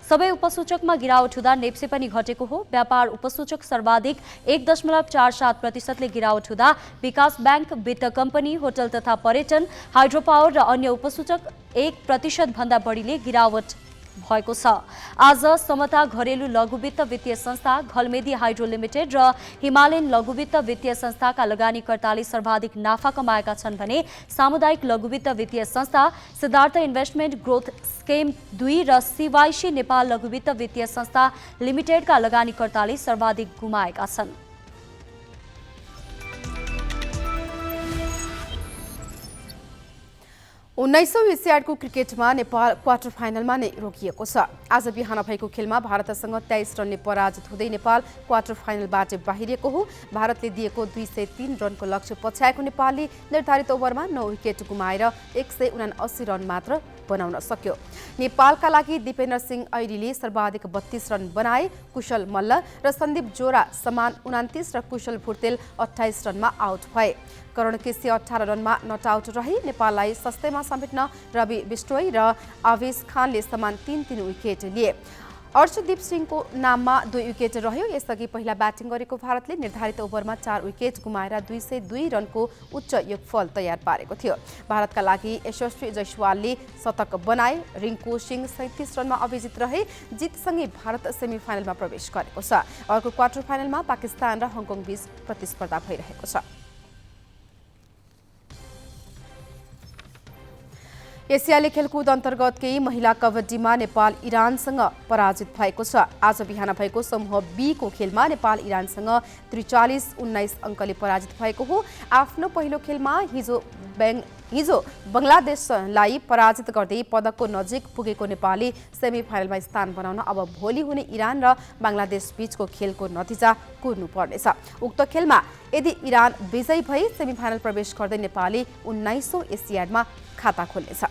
सबै उपसूचकमा गिरावट हुँदा नेप्से पनि घटेको हो। व्यापार उपसूचक सर्वाधिक 1.47% गिरावट हुँदा विकास बैंक, वित्त कम्पनी, होटल तथा पर्यटन, हाइड्रोपावर र अन्य उपसूचक 1% भन्दा बढीले गिरावट भएको छ। आज समता घरेलु लघुवित्त वित्तीय संस्था, घलमेदी हाइड्रो लिमिटेड र हिमालयन लघुवित्त वित्तीय संस्थाका लगानीकर्ताले सर्वाधिक नाफा कमाएका छन् भने सामुदायिक लघुवित्त वित्तीय संस्था, सिद्धार्थ इन्भेस्टमेन्ट ग्रोथ स्किम 2 र सिवाइसी नेपाल लघुवित्त वित्तीय संस्था लिमिटेडका लगानीकर्ताले सर्वाधिक गुमाएका छन्। उन्नाइसौं एसियाडको क्रिकेटमा नेपाल क्वार्टर फाइनलमा नै रोकिएको छ। आज बिहान भएको खेलमा भारतसँग 23 रनले पराजित हुँदै नेपाल क्वार्टर फाइनलबाट बाहिरिएको हो। भारतले दिएको 203 रनको लक्ष्य पछ्याएको नेपालले निर्धारित ओभरमा 9 विकेट गुमाएर 179 रन मात्र बनाउन सक्यो। नेपालका लागि दिपेन्द्र सिंह ऐरीले सर्वाधिक 32 रन बनाए। कुशल मल्ल र सन्दीप जोरा समान 29 र कुशल भुर्तेल 28 रनमा आउट भए। करण केसी 18 रनमा नट आउट रहे। नेपाललाई सस्तैमा समेट्न रवि बिष्टोई र आवेश खानले समान 3-3 विकेट लिए। अर्शदीप सिंहको नाममा 2 विकेट रह्यो। यसअघि पहिला ब्याटिङ गरेको भारतले निर्धारित ओभरमा 4 विकेट गुमाएर 202 रनको उच्च योगफल तयार पारेको थियो। भारतका लागि यशस्वी जयसवालले शतक बनाए। रिङ्कू सिंह 37 रनमा अविजित रहे। जितसँगै भारत सेमिफाइनलमा प्रवेश गरेको छ। अर्को क्वार्टर फाइनलमा पाकिस्तान र हङकङ बीच प्रतिस्पर्धा भइरहेको छ। एसियाली खेलकुद अन्तर्गत केही महिला कबड्डीमा नेपाल इरानसँग पराजित भएको छ। आज बिहान भएको समूह बी को खेलमा नेपाल इरानसँग 43-19 अङ्कले पराजित भएको हो। आफ्नो पहिलो खेलमा हिजो बङ्गलादेशलाई पराजित गर्दै पदकको नजिक पुगेको नेपालले सेमिफाइनलमा स्थान बनाउन अब भोलि हुने इरान र बङ्गलादेश बीचको खेलको नतिजा कुर्नुपर्नेछ। उक्त खेलमा यदि इरान विजयी भई सेमिफाइनल प्रवेश गर्दै नेपालले 19औं एसियाडमा खाता खोल्नेछ।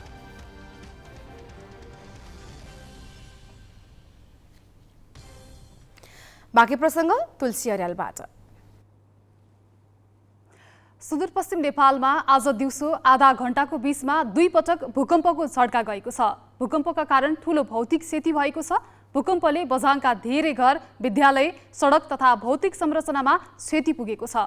बाँकी प्रसङ्ग तुलसी अर्यालबाट। सुदूरपश्चिम नेपालमा आज दिउँसो आधा घण्टाको बीचमा 2 पटक भूकम्पको झड्का गएको छ। भूकम्पका कारण ठूलो भौतिक क्षति भएको छ। भूकम्पले बझाङका धेरै घर, विद्यालय, सडक तथा भौतिक संरचनामा क्षति पुगेको छ।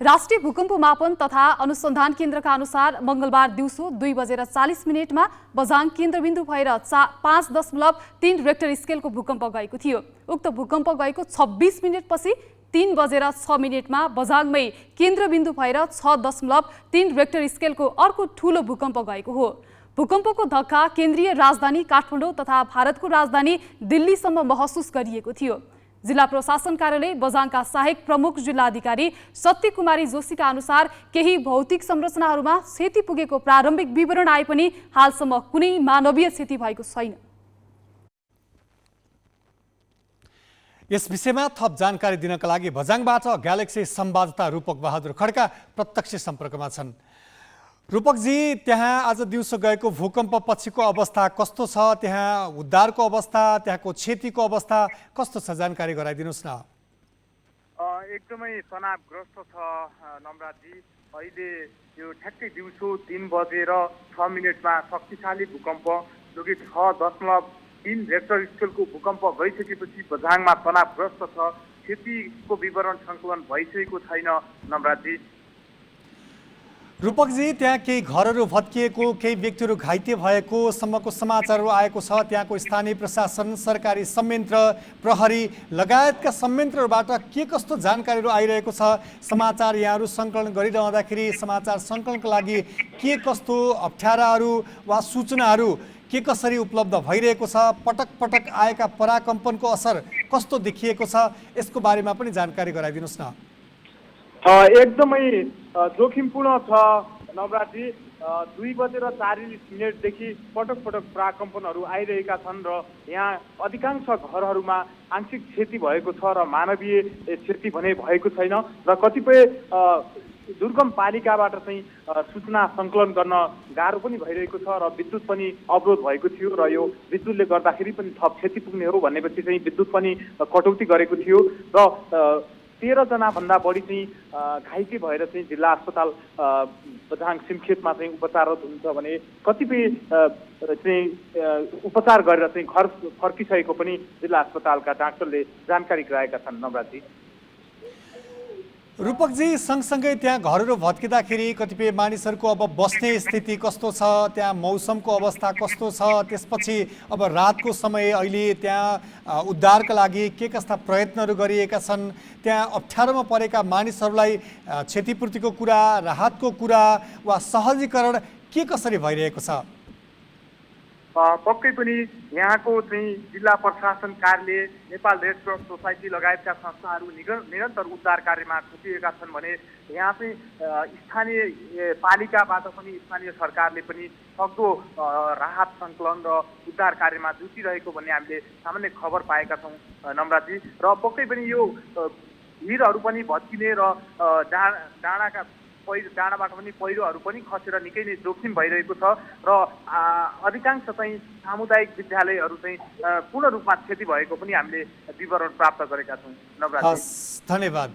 राष्ट्रिय भूकम्प मापन तथा अनुसन्धान केन्द्रका अनुसार मंगलबार दिउँसो 2:40 बझाङ केन्द्रबिन्दु भएर 5.3 रेक्टर स्केलको भूकम्प गएको थियो। उक्त भूकम्प गएको 26 मिनेटपछि 3:06 बझाङमै केन्द्रबिन्दु भएर 6.3 रेक्टर स्केलको अर्को ठूलो भूकम्प गएको हो। भूकम्पको धक्का केन्द्रीय राजधानी काठमाडौँ तथा भारतको राजधानी दिल्लीसम्म महसुस गरिएको थियो। जिल्ला प्रशासन कार्यालय बझाङका सहायक प्रमुख जिल्लाधिकारी सत्य कुमारी जोशीका अनुसार केही भौतिक संरचनाहरूमा क्षति पुगेको प्रारम्भिक विवरण आए पनि हालसम्म कुनै मानवीय क्षति भएको छैन। यस विषयमा थप जानकारी दिनका लागि बझाङबाट ग्यालेक्सी संवाददाता रूपक बहादुर खड्का प्रत्यक्ष सम्पर्कमा छन्। रूपकजी, त्यहाँ आज दिउँसो गएको भूकम्प पछिको अवस्था कस्तो छ? त्यहाँ उद्धारको अवस्था, त्यहाँको क्षतिको अवस्था कस्तो छ? जानकारी गराइदिनुहोस् न। एकदमै तनावग्रस्त छ नम्राजी। अहिले यो ठ्याक्कै दिउँसो 3:06 शक्तिशाली भूकम्प जो कि 6.3 रेक्टर स्केलको भूकम्प गइसकेपछि बझाङमा तनावग्रस्त छ। क्षतिको विवरण सङ्कलन भइसकेको छैन नम्राजी। रूपकजी, त्यहाँ केही घरहरू भत्किएको, केही व्यक्तिहरू घाइते भएको सम्मको समाचारहरू आएको छ। त्यहाँको स्थानीय प्रशासन, सरकारी संयन्त्र, प्रहरी लगायतका संयन्त्रहरूबाट के कस्तो जानकारीहरू आइरहेको छ? समाचार यहाँहरू सङ्कलन गरिरहँदाखेरि समाचार सङ्कलनका लागि के कस्तो अप्ठ्याराहरू वा सूचनाहरू के कसरी उपलब्ध भइरहेको छ? पटक पटक आएका पराकम्पनको असर कस्तो देखिएको छ? यसको बारेमा पनि जानकारी गराइदिनुहोस् न। एकदमै जोखिमपूर्ण छ नवराजी। 2:40 पटक पटक प्राकम्पनहरू आइरहेका छन् र यहाँ अधिकांश घरहरूमा आंशिक क्षति भएको छ र मानवीय क्षति भने भएको छैन र कतिपय दुर्गम पालिकाबाट चाहिँ सूचना सङ्कलन गर्न गाह्रो पनि भइरहेको छ र विद्युत पनि अवरोध भएको थियो र यो विद्युतले गर्दाखेरि पनि थप क्षति पुग्ने हो भनेपछि चाहिँ विद्युत पनि कटौती गरेको थियो र 13 जनाभन्दा बढी चाहिँ घाइते भएर चाहिँ जिल्ला अस्पताल बझाङ सिमखेतमा चाहिँ उपचाररत हुन्छ भने कतिपय चाहिँ उपचार गरेर चाहिँ घर फर्किसकेको पनि जिल्ला अस्पतालका डाक्टरले जानकारी गराएका छन्। नवराजी रूपकजी, सँगसँगै त्यहाँ घरहरू भत्किँदाखेरि कतिपय मानिसहरूको अब बस्ने स्थिति कस्तो छ, त्यहाँ मौसमको अवस्था कस्तो छ, त्यसपछि अब रातको समय अहिले त्यहाँ उद्धारका लागि के कस्ता प्रयत्नहरू गरिएका छन्, त्यहाँ अप्ठ्यारोमा परेका मानिसहरूलाई क्षतिपूर्तिको कुरा, राहतको कुरा वा सहजीकरण के कसरी भइरहेको छ? पक्कै पनि यहाँको चाहिँ जिल्ला प्रशासन कार्यालय, नेपाल रेड क्रस सोसाइटी लगायतका संस्थाहरू निरन्तर उद्धार कार्यमा जुटिएका छन् भने यहाँ चाहिँ स्थानीय पालिकाबाट पनि स्थानीय सरकारले पनि सक्दो राहत सङ्कलन र उद्धार कार्यमा जुटिरहेको भन्ने हामीले सामान्य खबर पाएका छौँ नम्राजी। र पक्कै पनि यो भिरहरू पनि भत्किने र डाँडाबाट पनि पहिरोहरू पनि खसेर निकै नै जोखिम भइरहेको छ र अधिकांश चाहिँ सामुदायिक विद्यालयहरू चाहिँ पूर्ण रूपमा क्षति भएको पनि हामीले विवरण प्राप्त गरेका छौँ नवराज। धन्यवाद।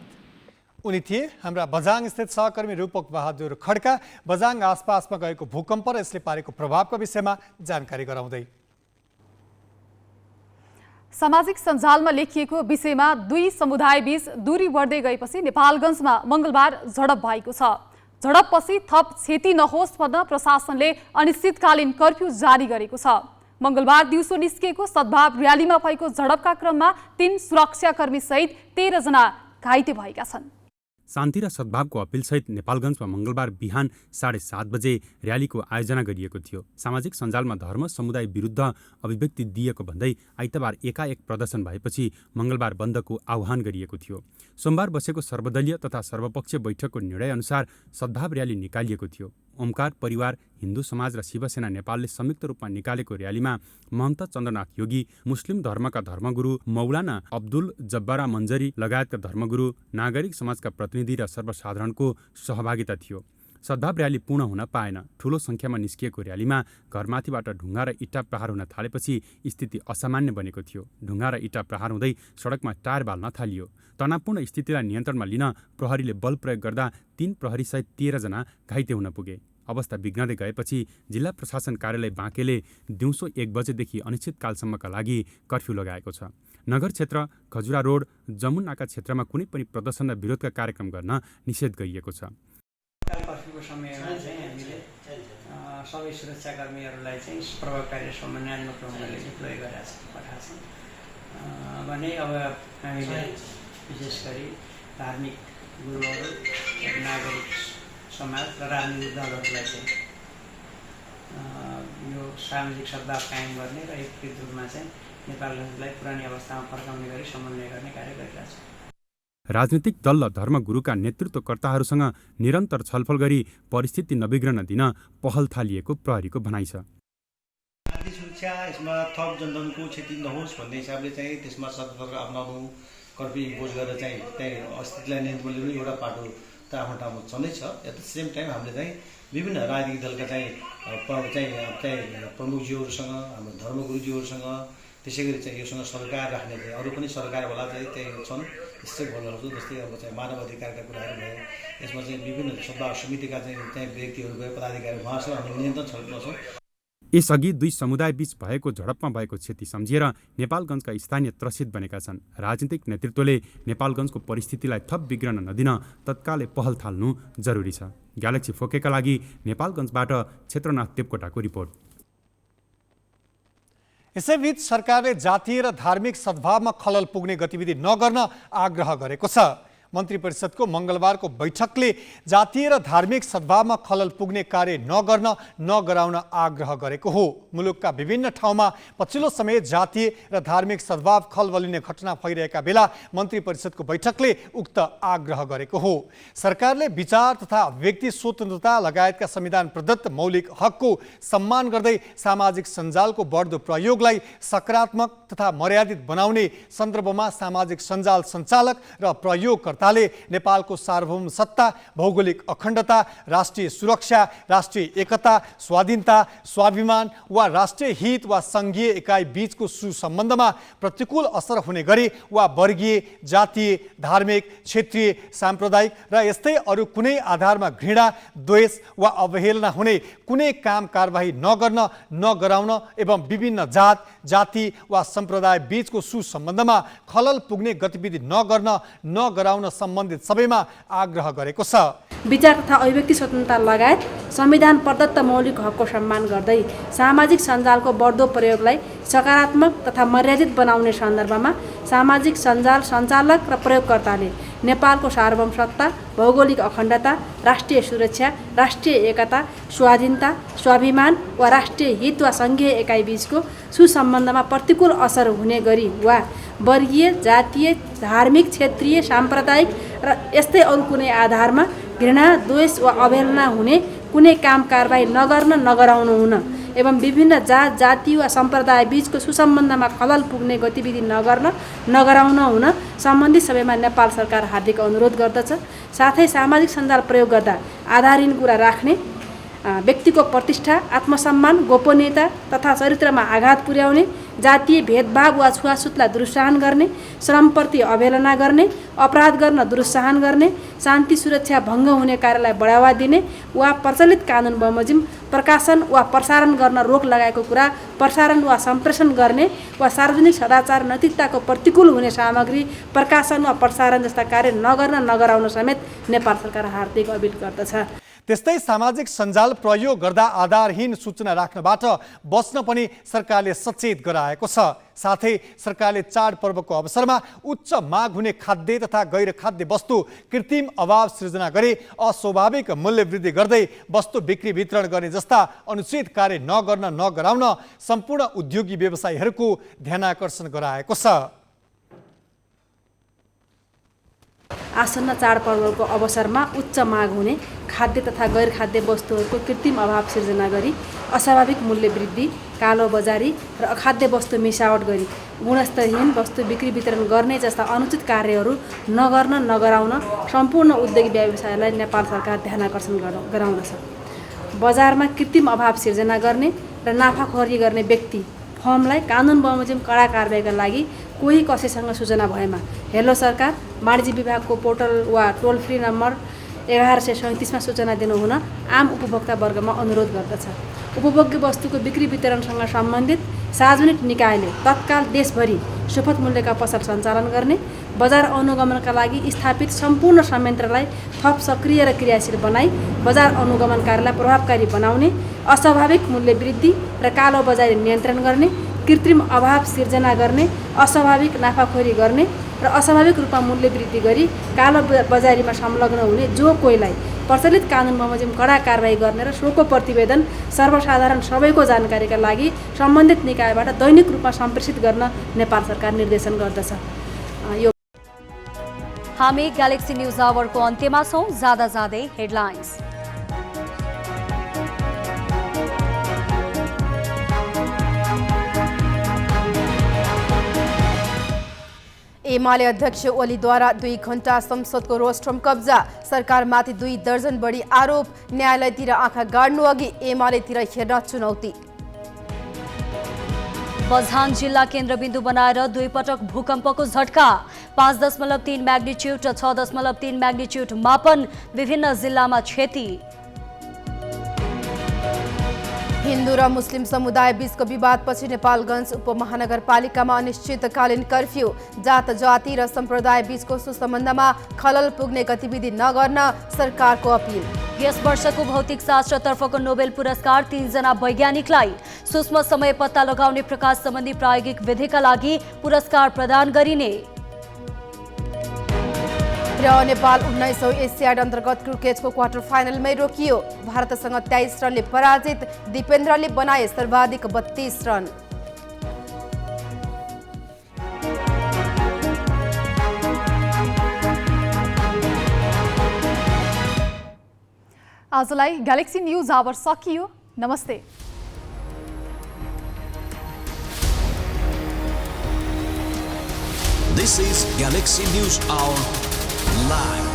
उनी थिए हाम्रा बझाङ स्थित सहकर्मी रूपक बहादुर खड्का, बझाङ आसपासमा गएको भूकम्प र यसले पारेको प्रभावका विषयमा जानकारी गराउँदै। सामाजिक सञ्जालमा लेखिएको विषयमा दुई समुदायबीच दूरी बढ्दै गएपछि नेपालगञ्जमा मङ्गलबार झडप भएको छ। झडपपछि थप क्षति नहोस् भन्न प्रशासनले अनिश्चितकालीन कर्फ्यू जारी गरेको छ। मङ्गलबार दिउँसो निस्किएको सद्भाव र्यालीमा भएको झडपका क्रममा 3 सुरक्षाकर्मी सहित 13 जना घाइते भएका छन्। शान्ति र सद्भावको अपिलसहित नेपालगञ्जमा मङ्गलबार बिहान 7:30 बजे र्यालीको आयोजना गरिएको थियो। सामाजिक सञ्जालमा धर्म समुदाय विरुद्ध अभिव्यक्ति दिएको भन्दै आइतबार एकाएक प्रदर्शन भएपछि मङ्गलबार बन्दको आह्वान गरिएको थियो। सोमबार बसेको सर्वदलीय तथा सर्वपक्षीय बैठकको निर्णयअनुसार सद्भाव र्याली निकालिएको थियो। ओमकार परिवार, हिन्दू समाज र शिवसेना नेपालले संयुक्त रूपमा निकालेको र्यालीमा महन्त चन्द्रनाथ योगी, मुस्लिम धर्मका धर्मगुरु मौलाना अब्दुल जब्बारा मन्जरी लगायतका धर्मगुरु, नागरिक समाजका प्रतिनिधि र सर्वसाधारणको सहभागिता थियो। सद्भाव र्याली पूर्ण हुन पाएन। ठूलो संख्यामा निस्किएको र्यालीमा घरमाथिबाट ढुङ्गा र इँटा प्रहार हुन थालेपछि स्थिति असामान्य बनेको थियो। ढुङ्गा र इँटा प्रहार हुँदै सडकमा टायर बाल्न थालियो। तनावपूर्ण स्थितिलाई नियन्त्रणमा लिन प्रहरीले बल प्रयोग गर्दा 3 प्रहरी सहित 13 जना घाइते हुन पुगे। अवस्था बिग्रँदै गएपछि जिल्ला प्रशासन कार्यालय बाँकेले दिउँसो 1 बजेदेखि अनिश्चितकालसम्मका लागि कर्फ्यू लगाएको छ। नगर क्षेत्र, खजुरा रोड, जमुनाका क्षेत्रमा कुनै पनि प्रदर्शन र विरोधका कार्यक्रम गर्न निषेध गरिएको छ। कर्फ्यूको समयमा चाहिँ हामीले सबै सुरक्षाकर्मीहरूलाई चाहिँ प्रभावकारी समन्वयात्मक ढङ्गले डिप्लोय पठाएको छौँ भने अब हामीले विशेष गरी धार्मिक गुरुहरू, नागरिक समाज र राजनीतिक दलहरूलाई चाहिँ यो सामाजिक सद्भाव कायम गर्ने र एकीकृत रूपमा चाहिँ नेपालगञ्जलाई पुरानी अवस्थामा फर्काउने गरी समन्वय गर्ने कार्य गरिरहेको छ। राजनीतिक दल र धर्मगुरुका नेतृत्वकर्ताहरूसँग निरन्तर छलफल गरी परिस्थिति नबिग्रन दिन पहल थालिएको प्रहरीको भनाइ छ। शान्ति सुरक्षा यसमा थप जनधनको क्षति नहोस् भन्ने हिसाबले चाहिँ त्यसमा सतर्क अप्नाउनु, कर्फ्यू इम्पोज गरेर चाहिँ त्यही स्थितिलाई नियन्त्रण ल्याउने एउटा पाटो त आफ्नो ठाउँमा छँदैछ। एट द सेम टाइम हामीले चाहिँ विभिन्न राजनीतिक दलका चाहिँ प्रमुखज्यूहरूसँग, हाम्रो धर्मगुरुज्यूहरूसँग, त्यसै गरी चाहिँ योसँग सरकार राख्ने चाहिँ अरू पनि सरकारवाला चाहिँ त्यही छन् स्टेक होल्डरहरू, जस्तै अब चाहिँ मानव अधिकारका कुराहरू भए, यसमा चाहिँ विभिन्न सद्भाव समितिका चाहिँ व्यक्तिहरू भए, पदाधिकारी उहाँसँग हामी नियन्त्रण छलफल। यसअघि दुई समुदायबीच भएको झडपमा भएको क्षति सम्झिएर नेपालगञ्जका स्थानीय त्रसित बनेका छन्। राजनीतिक नेतृत्वले नेपालगञ्जको परिस्थितिलाई थप बिग्रन नदिन तत्कालै पहल थाल्नु जरुरी छ। ग्यालेक्सी फोकेका लागि नेपालगञ्जबाट क्षेत्रनाथ देवकोटाको रिपोर्ट। यसैबीच सरकारले जातीय र धार्मिक सद्भावमा खलल पुग्ने गतिविधि नगर्न आग्रह गरेको छ। मन्त्री परिषदको मङ्गलबारको बैठकले जातीय र धार्मिक सद्भावमा खलल पुग्ने कार्य नगराउन आग्रह गरेको हो। मुलुकका विभिन्न ठाउँमा पछिल्लो समय जातीय र धार्मिक सद्भाव खलबलिने घटना भइरहेका बेला मन्त्री परिषदको बैठकले उक्त आग्रह गरेको हो। सरकारले विचार तथा व्यक्ति स्वतन्त्रता लगायतका संविधान प्रदत्त मौलिक हकको सम्मान गर्दै सामाजिक सञ्जालको बढ्दो प्रयोगलाई सकारात्मक तथा मर्यादित बनाउने सन्दर्भमा सामाजिक सञ्जाल सञ्चालक र प्रयोगकर्ताले नेपालको सार्वभौम सत्ता, भौगोलिक अखण्डता, राष्ट्रिय सुरक्षा, राष्ट्रिय एकता, स्वाधीनता, स्वाभिमान वा राष्ट्रिय हित वा सङ्घीय एकाइ बीचको सुसम्बन्धमा प्रतिकूल असर हुने गरी वा वर्गीय, जातीय, धार्मिक, क्षेत्रीय, साम्प्रदायिक र यस्तै अरू कुनै आधारमा घृणा, द्वेष वा अवहेलना हुने कुनै काम कारबाही नगराउन एवं विभिन्न जात, जाति वा सम्प्रदाय बीचको सुसम्बन्धमा खलल पुग्ने गतिविधि नगराउन सम्बन्धित सबैमा आग्रह गरेको छ। विचार तथा अभिव्यक्ति स्वतन्त्रता लगायत संविधान प्रदत्त मौलिक हकको सम्मान गर्दै सामाजिक सञ्जालको बढ्दो प्रयोगलाई सकारात्मक तथा मर्यादित बनाउने सन्दर्भमा सामाजिक सञ्जाल सञ्चालक र प्रयोगकर्ताले नेपालको सार्वभौम सत्ता, भौगोलिक अखण्डता, राष्ट्रिय सुरक्षा, राष्ट्रिय एकता, स्वाधीनता, स्वाभिमान वा राष्ट्रिय हित वा सङ्घीय एकाइ बीचको सुसम्बन्धमा प्रतिकूल असर हुने गरी वा वर्गीय, जातीय, धार्मिक, क्षेत्रीय, साम्प्रदायिक र यस्तै अरू कुनै आधारमा घृणा, द्वेष वा अवहेलना हुने कुनै काम कारबाही नगराउनु हुन एवं विभिन्न जात, जाति वा सम्प्रदाय बीचको सुसम्बन्धमा खलल पुग्ने गतिविधि नगराउन हुन सम्बन्धित सबैमा नेपाल सरकार हार्दिक अनुरोध गर्दछ। साथै सामाजिक सञ्जाल प्रयोग गर्दा आधारहीन कुरा राख्ने, व्यक्तिको प्रतिष्ठा, आत्मसम्मान, गोपनीयता तथा चरित्रमा आघात पुर्याउने, जातीय भेदभाव वा छुवाछुतलाई दुरुत्साहन गर्ने, श्रमप्रति अवहेलना गर्ने, अपराध गर्न दुरुत्साहन गर्ने, शान्ति सुरक्षा भङ्ग हुने कार्यलाई बढावा दिने वा प्रचलित कानुन बमोजिम प्रकाशन वा प्रसारण गर्न रोक लगाएको कुरा प्रसारण वा सम्प्रेषण गर्ने वा सार्वजनिक सदाचार नैतिकताको प्रतिकूल हुने सामग्री प्रकाशन वा प्रसारण जस्ता कार्य नगराउन समेत नेपाल सरकार हार्दिक अपील गर्दछ। त्यस्तै सामाजिक सञ्जाल प्रयोग गर्दा आधारहीन सूचना राख्नबाट बच्न पनि सरकारले सचेत गराएको छ। साथै सरकारले चाडपर्वको अवसरमा उच्च माग हुने खाद्य तथा गैर खाद्य वस्तु कृत्रिम अभाव सृजना गरी अस्वाभाविक मूल्य वृद्धि गर्दै वस्तु बिक्री वितरण गर्ने जस्ता अनुचित कार्य नगराउन सम्पूर्ण उद्योगी व्यवसायीहरूको ध्यानाकर्षण गराएको छ। आसन्न चाडपर्वको अवसरमा उच्च माग हुने खाद्य तथा गैर खाद्य वस्तुहरूको कृत्रिम अभाव सिर्जना गरी अस्वाभाविक मूल्य वृद्धि, कालो बजारी र अखाद्य वस्तु मिसावट गरी गुणस्तरहीन वस्तु बिक्री वितरण गर्ने जस्ता अनुचित कार्यहरू नगराउन सम्पूर्ण उद्योगी व्यवसायलाई नेपाल सरकार ध्यानाकर्षण गराउँदछ। बजारमा कृत्रिम अभाव सिर्जना गर्ने र नाफाखोरी गर्ने व्यक्ति फर्मलाई कानुन बमोजिम कडा कारबाहीका लागि कोही कसैसँग सूचना भएमा हेलो सरकार वाणिज्य विभागको पोर्टल वा टोल फ्री नम्बर 1137 मा सूचना दिनु हुन आम उपभोक्ता वर्गमा अनुरोध गर्दछ। उपभोग्य वस्तुको बिक्री वितरणसँग सम्बन्धित सार्वजनिक निकायले तत्काल देशभरि सुपथ मूल्यका पसल सञ्चालन गर्ने, बजार अनुगमनका लागि स्थापित सम्पूर्ण संयन्त्रलाई थप सक्रिय र क्रियाशील बनाई बजार अनुगमन कार्यलाई प्रभावकारी बनाउने, अस्वाभाविक मूल्य वृद्धि र कालो बजारी नियन्त्रण गर्ने, कृत्रिम अभाव सिर्जना गर्ने, अस्वाभाविक नाफाखोरी गर्ने र अस्वाभाविक रूपमा मूल्य वृद्धि गरी कालो बजारीमा संलग्न हुने जो कोहीलाई प्रचलित कानुन बमोजिम कडा कारबाही गर्ने र सोको प्रतिवेदन सर्वसाधारण सबैको जानकारीका लागि सम्बन्धित निकायबाट दैनिक रूपमा सम्प्रेषित गर्न नेपाल सरकार निर्देशन गर्दछ। हामी ग्यालेक्सी न्यूज आवरको अन्त्यमा छौं। जाँदै हेडलाइन्स। एमाले अध्यक्ष ओलीद्वारा 2 घण्टा संसदको रोस्ट्रम कब्जा, सरकारमाथि 2 दर्जन बढी आरोप, न्यायालयतिर आँखा गाड्नु अघि एमालेतिर हेर्न चुनौती। बझाङ जिल्ला केन्द्रबिन्दु बनाएर 2 पटक भूकम्पको झट्का, 5.3 म्याग्निच्युड र 6.3 म्याग्निच्युड मापन, विभिन्न जिल्लामा क्षति। हिन्दू र मुस्लिम समुदाय बीचको विवादपछि नेपालगञ्ज उपमहानगरपालिकामा अनिश्चितकालीन कर्फ्यू, जात जाति र सम्प्रदाय बीचको सुसम्बन्धमा खलल पुग्ने गतिविधि नगर्न सरकारको अपिल। यस वर्षको भौतिक शास्त्रतर्फको नोबेल पुरस्कार 3 जना वैज्ञानिकलाई, सूक्ष्म समय पत्ता लगाउने प्रकाश सम्बन्धी प्रायोगिक विधिका लागि पुरस्कार प्रदान गरिने। र नेपाल 19औं एसियाड अन्तर्गत क्रिकेटको क्वार्टर फाइनलमै रोकियो। भारतसँग 23 रनले पराजित, दिपेन्द्रले बनाए सर्वाधिक 32 रन। आजलाई ग्यालेक्सी न्यूज आवर सकियो। नमस्ते। This is Galaxy News Hour Live.